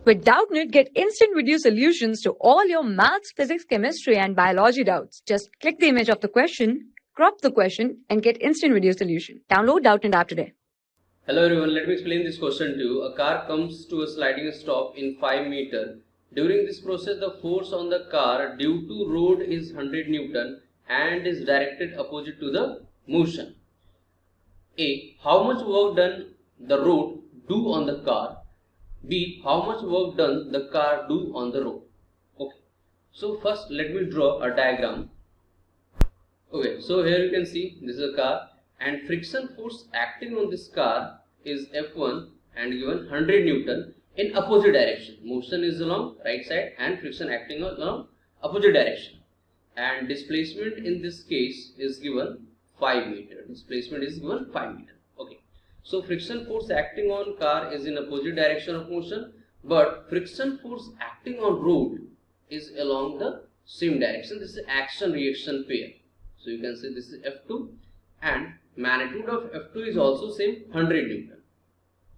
With Doubtnut, get instant video solutions to all your maths, physics, chemistry, and biology doubts. Just click the image of the question, crop the question, and get instant video solution. Download Doubtnut app today. Hello everyone, let me explain this question to you. A car comes to a sliding stop in 5 meter. During this process, the force on the car due to road is 100 Newton and is directed opposite to the motion. A. How much work done the road do on the car? B. How much work done the car do on the road? Okay. So first let me draw a diagram. Okay, so here you can see this is a car and friction force acting on this car is F1 and given 100 Newton in opposite direction. Motion is along right side and friction acting along opposite direction. And displacement in this case is given 5 meter. Displacement is given 5 meter. Okay. So friction force acting on car is in opposite direction of motion, but friction force acting on road is along the same direction. This is action reaction pair. So you can say this is F2 and magnitude of F2 is also same 100 Newton.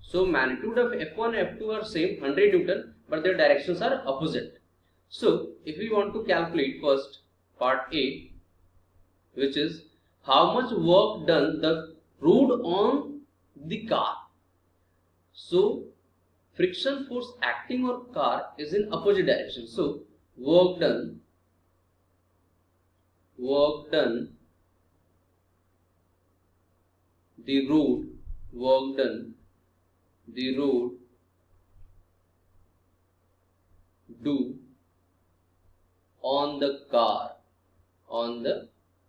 So magnitude of F1 and F2 are same 100 Newton, but their directions are opposite. So if we want to calculate first part A, which is how much work done the road on the car. So friction force acting on car is in opposite direction. So work done the road do on the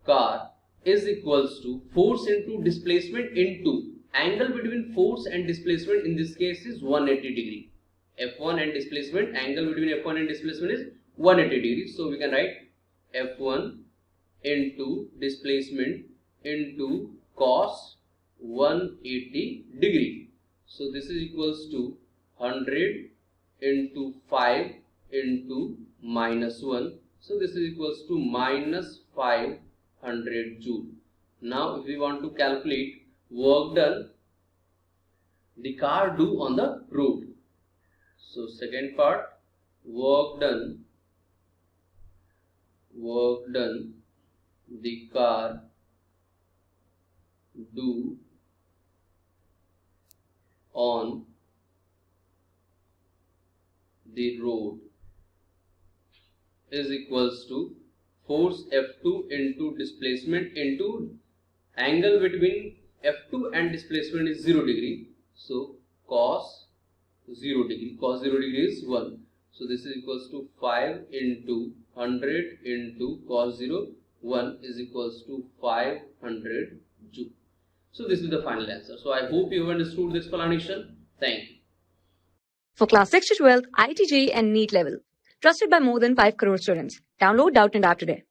car is equals to force into displacement into angle between force and displacement. In this case is 180 degree. F1 and displacement, angle between F1 and displacement is 180 degrees. So we can write F1 into displacement into cos 180 degree. So this is equals to 100 into 5 into minus 1. So this is equals to minus 500 joule. Now if we want to calculate work done the car do on the road. So second part, work done the car do on the road is equals to force F2 into displacement into angle between F2 and displacement is 0 degree. So cos 0 degree. Cos 0 degree is 1. So this is equals to 5 into 100 into cos 0. 1 is equals to 500 joule. So this is the final answer. So I hope you have understood the explanation. Thank you. For class 6 to 12, IIT JEE and NEET level. Trusted by more than 5 crore students. Download Doubtnut app today.